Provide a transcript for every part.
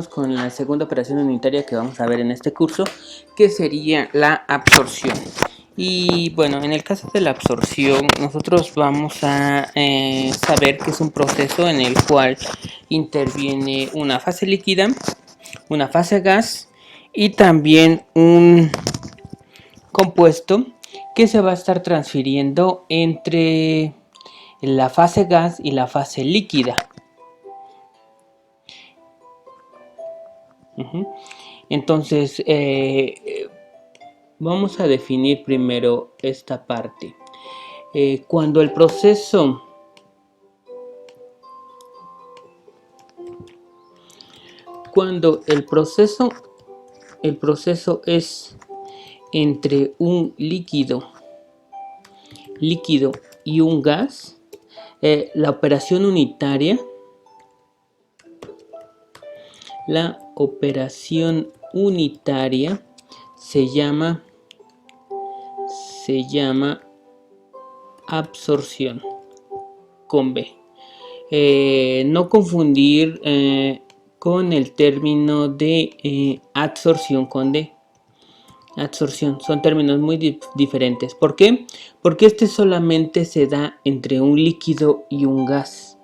Con la segunda operación unitaria que vamos a ver en este curso, que sería la absorción. Y bueno, en el caso de la absorción, nosotros vamos a saber que es un proceso en el cual interviene una fase líquida, una fase gas y también un compuesto que se va a estar transfiriendo entre la fase gas y la fase líquida. Entonces, vamos a definir primero esta parte. Cuando el proceso es entre un líquido y un gas, la operación unitaria se llama absorción con B. No confundir con el término de adsorción con D. Adsorción son términos muy diferentes. ¿Por qué? Porque este solamente se da entre un líquido y un gas.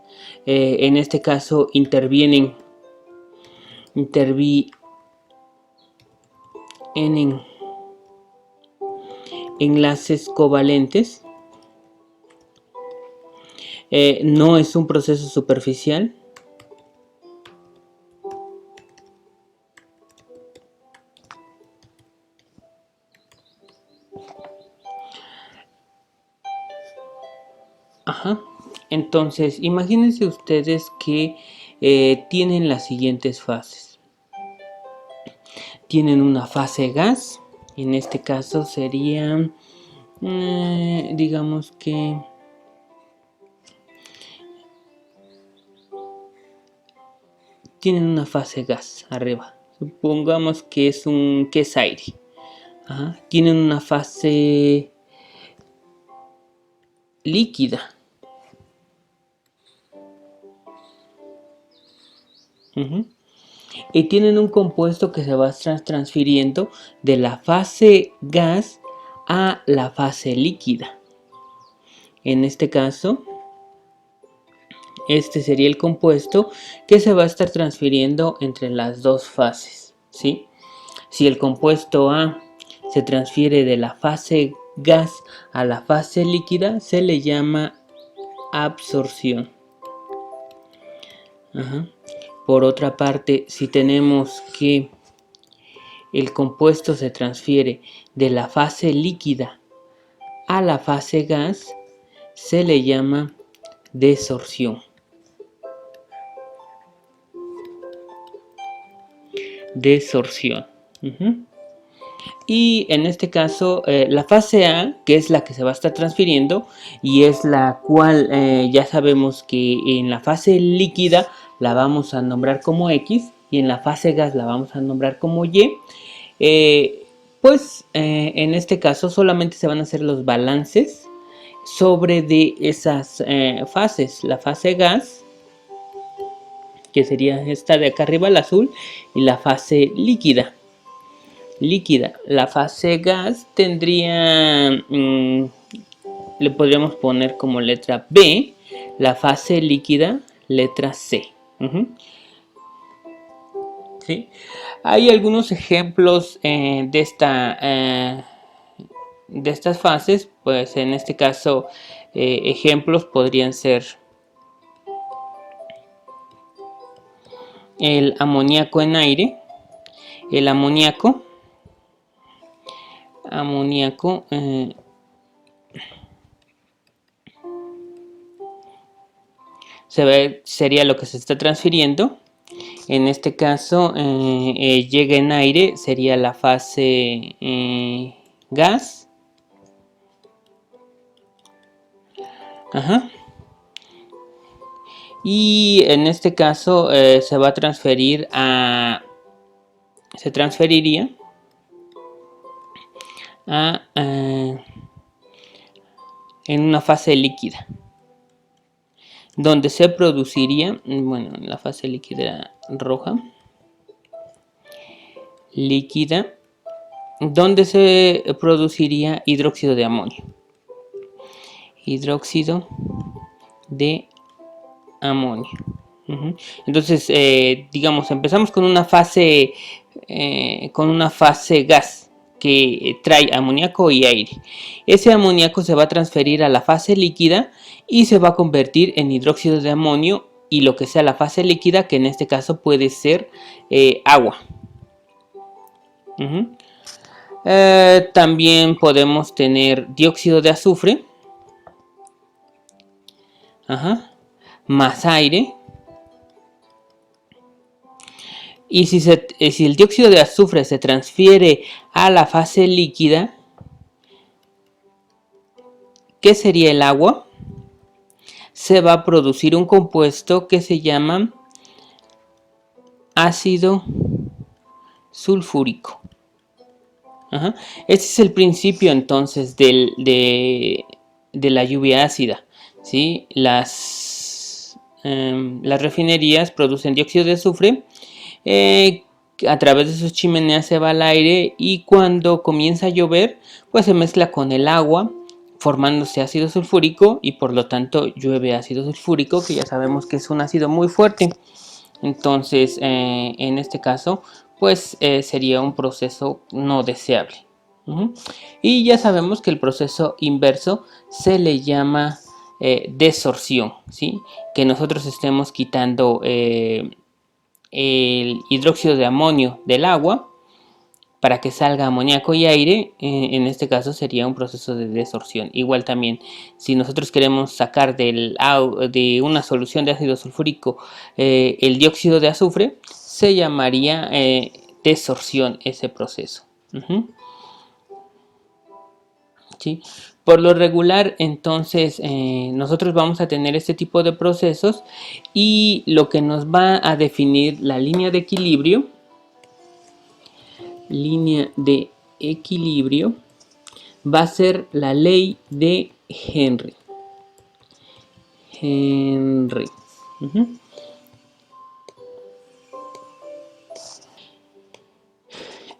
En este caso intervienen enlaces covalentes. No es un proceso superficial. Entonces, imagínense ustedes que tienen las siguientes fases. Tienen una fase gas, en este caso sería, digamos que tienen una fase gas arriba. Supongamos que es aire. Tienen una fase líquida. Y tienen un compuesto que se va transfiriendo de la fase gas a la fase líquida. En este caso, este sería el compuesto que se va a estar transfiriendo entre las dos fases, ¿sí? Si el compuesto A se transfiere de la fase gas a la fase líquida, se le llama absorción. Por otra parte, si tenemos que el compuesto se transfiere de la fase líquida a la fase gas, se le llama desorción. Y en este caso, la fase A, que es la que se va a estar transfiriendo y es la cual ya sabemos que en la fase líquida la vamos a nombrar como X y en la fase gas la vamos a nombrar como Y. En este caso solamente se van a hacer los balances sobre de esas fases. La fase gas, que sería esta de acá arriba, el azul, y la fase líquida. La fase gas tendría, le podríamos poner como letra B, la fase líquida, letra C. ¿Sí? Hay algunos ejemplos de estas fases, pues en este caso ejemplos podrían ser el amoníaco en aire. El amoníaco sería lo que se está transfiriendo. En este caso llega en aire, sería la fase gas. Y en este caso se transferiría en una fase líquida, donde se produciría, bueno, la fase líquida roja, líquida donde se produciría hidróxido de amonio. Hidróxido de amonio. Entonces, digamos, empezamos con una fase gas que trae amoníaco y aire. Ese amoníaco se va a transferir a la fase líquida y se va a convertir en hidróxido de amonio y lo que sea la fase líquida, que en este caso puede ser agua. También podemos tener dióxido de azufre, más aire. Y si el dióxido de azufre se transfiere a la fase líquida, ¿qué sería el agua? Se va a producir un compuesto que se llama ácido sulfúrico. Este es el principio entonces de la lluvia ácida, ¿sí? Las refinerías producen dióxido de azufre, a través de sus chimeneas se va al aire y cuando comienza a llover pues se mezcla con el agua formándose ácido sulfúrico y por lo tanto llueve ácido sulfúrico, que ya sabemos que es un ácido muy fuerte. Entonces en este caso pues sería un proceso no deseable. Y ya sabemos que el proceso inverso se le llama desorción, ¿sí? Que nosotros estemos quitando el hidróxido de amonio del agua para que salga amoníaco y aire. En este caso sería un proceso de desorción. Igual también, si nosotros queremos sacar de una solución de ácido sulfúrico el dióxido de azufre, se llamaría desorción ese proceso. ¿Sí? Por lo regular, entonces, nosotros vamos a tener este tipo de procesos y lo que nos va a definir la línea de equilibrio va a ser la ley de Henry.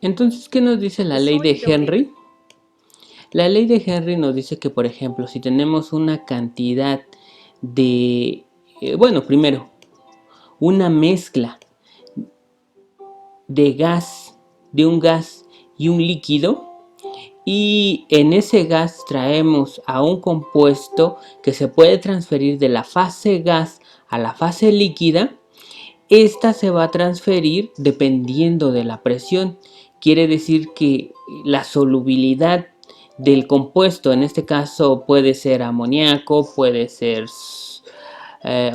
Entonces, ¿qué nos dice la ley de Henry? La ley de Henry nos dice que, por ejemplo, si tenemos una cantidad de, primero, una mezcla de un gas y un líquido, y en ese gas traemos a un compuesto que se puede transferir de la fase gas a la fase líquida. Esta se va a transferir dependiendo de la presión. Quiere decir que la solubilidad del compuesto, en este caso puede ser amoníaco, puede ser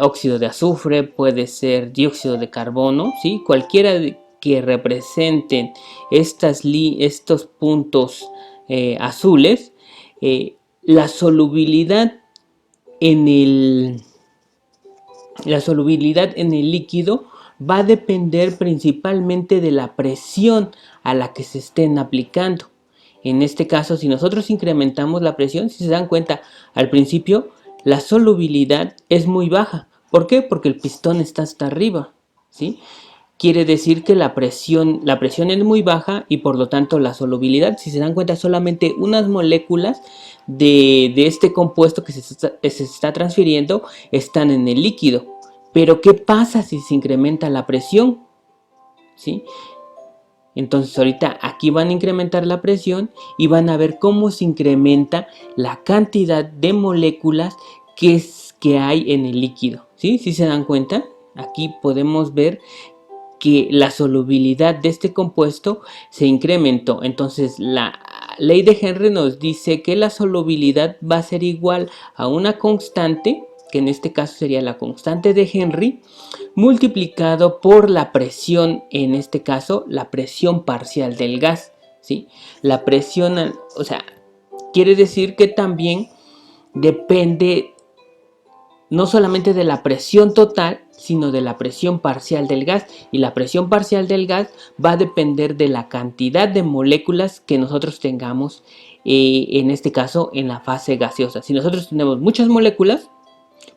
óxido de azufre, puede ser dióxido de carbono, ¿sí? Cualquiera que representen estos puntos azules, la solubilidad en el líquido va a depender principalmente de la presión a la que se estén aplicando. En este caso, si nosotros incrementamos la presión, si se dan cuenta, al principio la solubilidad es muy baja. ¿Por qué? Porque el pistón está hasta arriba, ¿sí? Quiere decir que la presión es muy baja y por lo tanto la solubilidad, si se dan cuenta, solamente unas moléculas de este compuesto que se está transfiriendo están en el líquido. Pero ¿qué pasa si se incrementa la presión? ¿Sí? Entonces ahorita aquí van a incrementar la presión y van a ver cómo se incrementa la cantidad de moléculas que hay en el líquido. ¿Sí? ¿Sí se dan cuenta? Aquí podemos ver que la solubilidad de este compuesto se incrementó. Entonces la ley de Henry nos dice que la solubilidad va a ser igual a una constante, que en este caso sería la constante de Henry, multiplicado por la presión, en este caso la presión parcial del gas, ¿sí? La presión, o sea, quiere decir que también depende no solamente de la presión total, sino de la presión parcial del gas, y la presión parcial del gas va a depender de la cantidad de moléculas que nosotros tengamos, en este caso en la fase gaseosa. Si nosotros tenemos muchas moléculas,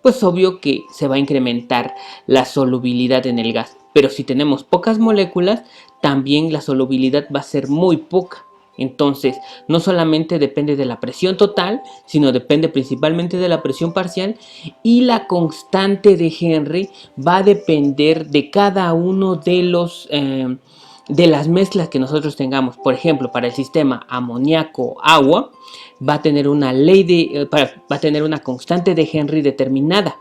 pues obvio que se va a incrementar la solubilidad en el gas. Pero si tenemos pocas moléculas, también la solubilidad va a ser muy poca. Entonces, no solamente depende de la presión total, sino depende principalmente de la presión parcial, y la constante de Henry va a depender de cada uno de de las mezclas que nosotros tengamos. Por ejemplo, para el sistema amoníaco-agua va a tener una va a tener una constante de Henry determinada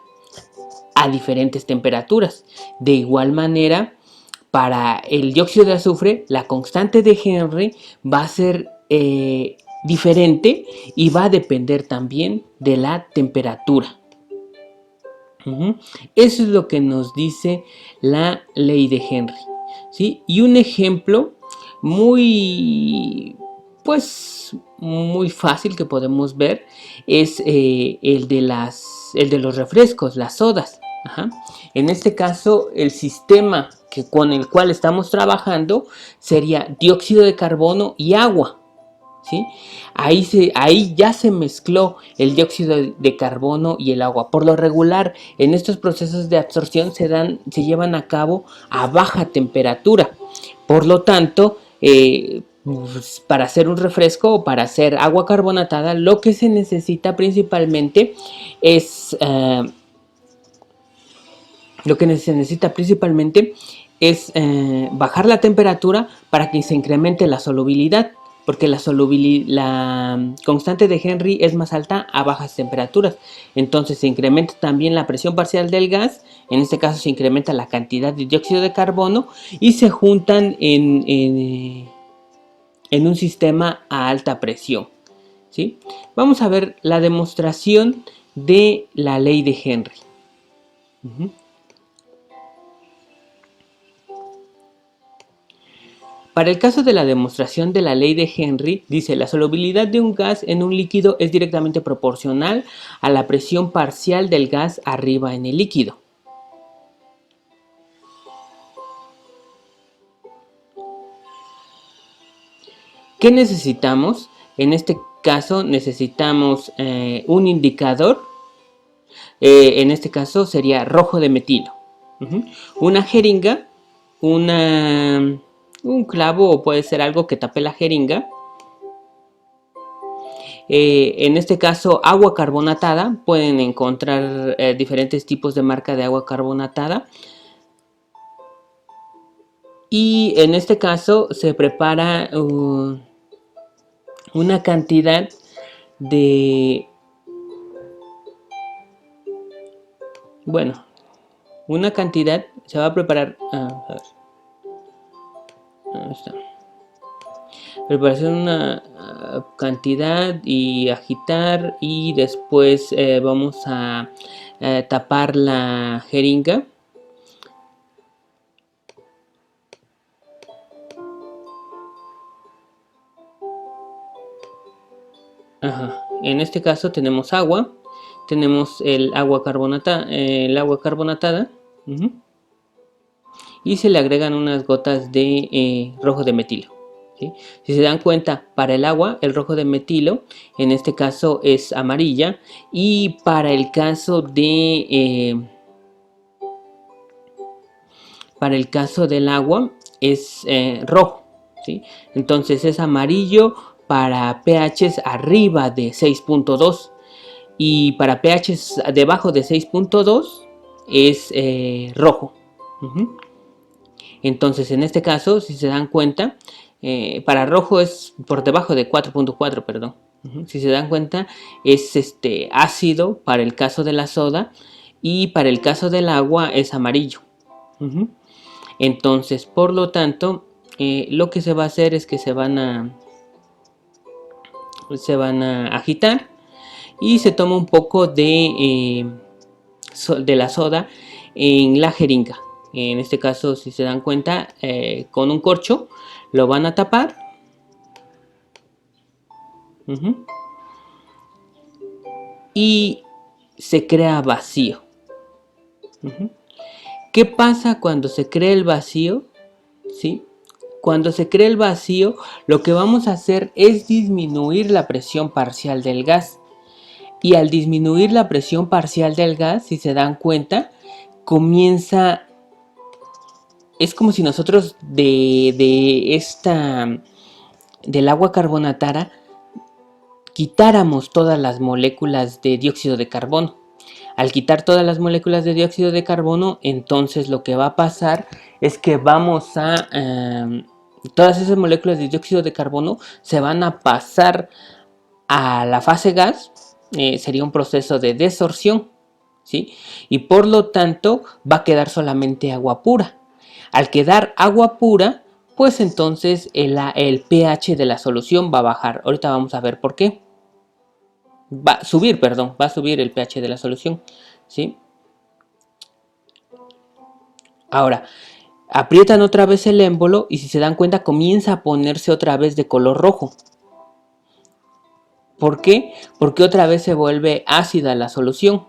a diferentes temperaturas. De igual manera, para el dióxido de azufre, la constante de Henry va a ser diferente y va a depender también de la temperatura. Eso es lo que nos dice la ley de Henry, ¿sí? Y un ejemplo muy, pues, muy fácil que podemos ver es el de los refrescos, las sodas. En este caso, el sistema con el cual estamos trabajando sería dióxido de carbono y agua, ¿sí? Ahí ya se mezcló el dióxido de carbono y el agua. Por lo regular, en estos procesos de absorción se llevan a cabo a baja temperatura. Por lo tanto, pues, para hacer un refresco o para hacer agua carbonatada, lo que se necesita principalmente es bajar la temperatura para que se incremente la solubilidad, porque la constante de Henry es más alta a bajas temperaturas. Entonces se incrementa también la presión parcial del gas, en este caso se incrementa la cantidad de dióxido de carbono y se juntan en un sistema a alta presión, ¿sí? Vamos a ver la demostración de la ley de Henry. Para el caso de la demostración de la ley de Henry, dice: la solubilidad de un gas en un líquido es directamente proporcional a la presión parcial del gas arriba en el líquido. ¿Qué necesitamos? En este caso necesitamos un indicador. En este caso sería rojo de metilo. Una jeringa, un clavo, o puede ser algo que tape la jeringa. En este caso, agua carbonatada. Pueden encontrar diferentes tipos de marca de agua carbonatada. Y en este caso se prepara una cantidad de... Bueno, una cantidad se va a preparar... a ver. Ahí está. Preparación una cantidad y agitar, y después vamos a tapar la jeringa. En este caso tenemos agua, tenemos el agua carbonatada, y se le agregan unas gotas de rojo de metilo. ¿Sí? Si se dan cuenta, para el agua, el rojo de metilo, en este caso es amarilla, y para el caso del agua es rojo, ¿sí? Entonces es amarillo para pHs arriba de 6.2, y para pHs debajo de 6.2 es rojo. Entonces en este caso, si se dan cuenta, para rojo es por debajo de 4.4, perdón. Si se dan cuenta, es ácido para el caso de la soda, y para el caso del agua es amarillo. Entonces, por lo tanto, lo que se va a hacer es que se van a agitar, y se toma un poco de la soda en la jeringa. En este caso, si se dan cuenta, con un corcho lo van a tapar. Y se crea vacío. ¿Qué pasa cuando se crea el vacío? ¿Sí? Cuando se crea el vacío, lo que vamos a hacer es disminuir la presión parcial del gas. Y al disminuir la presión parcial del gas, si se dan cuenta, comienza es como si nosotros del agua carbonatada quitáramos todas las moléculas de dióxido de carbono. Al quitar todas las moléculas de dióxido de carbono, entonces lo que va a pasar es que todas esas moléculas de dióxido de carbono se van a pasar a la fase gas. Sería un proceso de desorción, ¿sí? Y por lo tanto va a quedar solamente agua pura. Al quedar agua pura, pues entonces el pH de la solución va a bajar. Ahorita vamos a ver por qué. Va a subir el pH de la solución, ¿sí? Ahora, aprietan otra vez el émbolo y si se dan cuenta comienza a ponerse otra vez de color rojo. ¿Por qué? Porque otra vez se vuelve ácida la solución.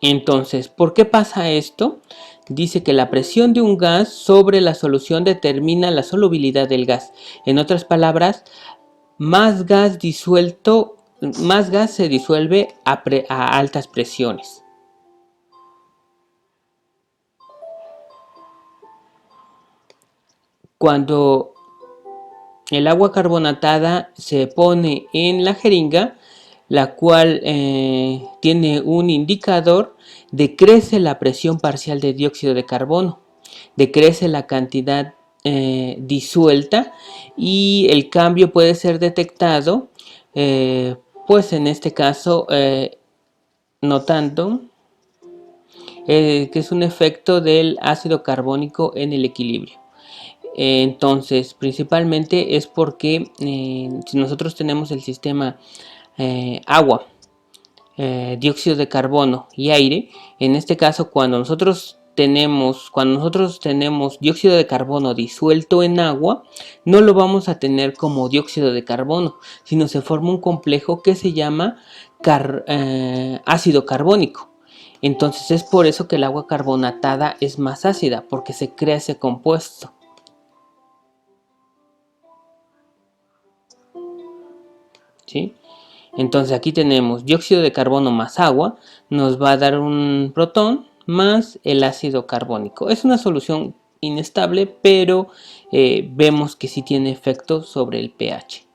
Entonces, ¿por qué pasa esto? Dice que la presión de un gas sobre la solución determina la solubilidad del gas. En otras palabras, más gas se disuelve a altas presiones. Cuando el agua carbonatada se pone en la jeringa, la cual tiene un indicador, decrece la presión parcial de dióxido de carbono, decrece la cantidad disuelta y el cambio puede ser detectado, pues en este caso notando que es un efecto del ácido carbónico en el equilibrio. Entonces, principalmente es porque si nosotros tenemos el sistema agua, dióxido de carbono y aire, en este caso cuando nosotros tenemos dióxido de carbono disuelto en agua, no lo vamos a tener como dióxido de carbono, sino se forma un complejo que se llama ácido carbónico. Entonces es por eso que el agua carbonatada es más ácida, porque se crea ese compuesto. ¿Sí? Entonces aquí tenemos dióxido de carbono más agua, nos va a dar un protón más el ácido carbónico. Es una solución inestable, pero vemos que sí tiene efecto sobre el pH.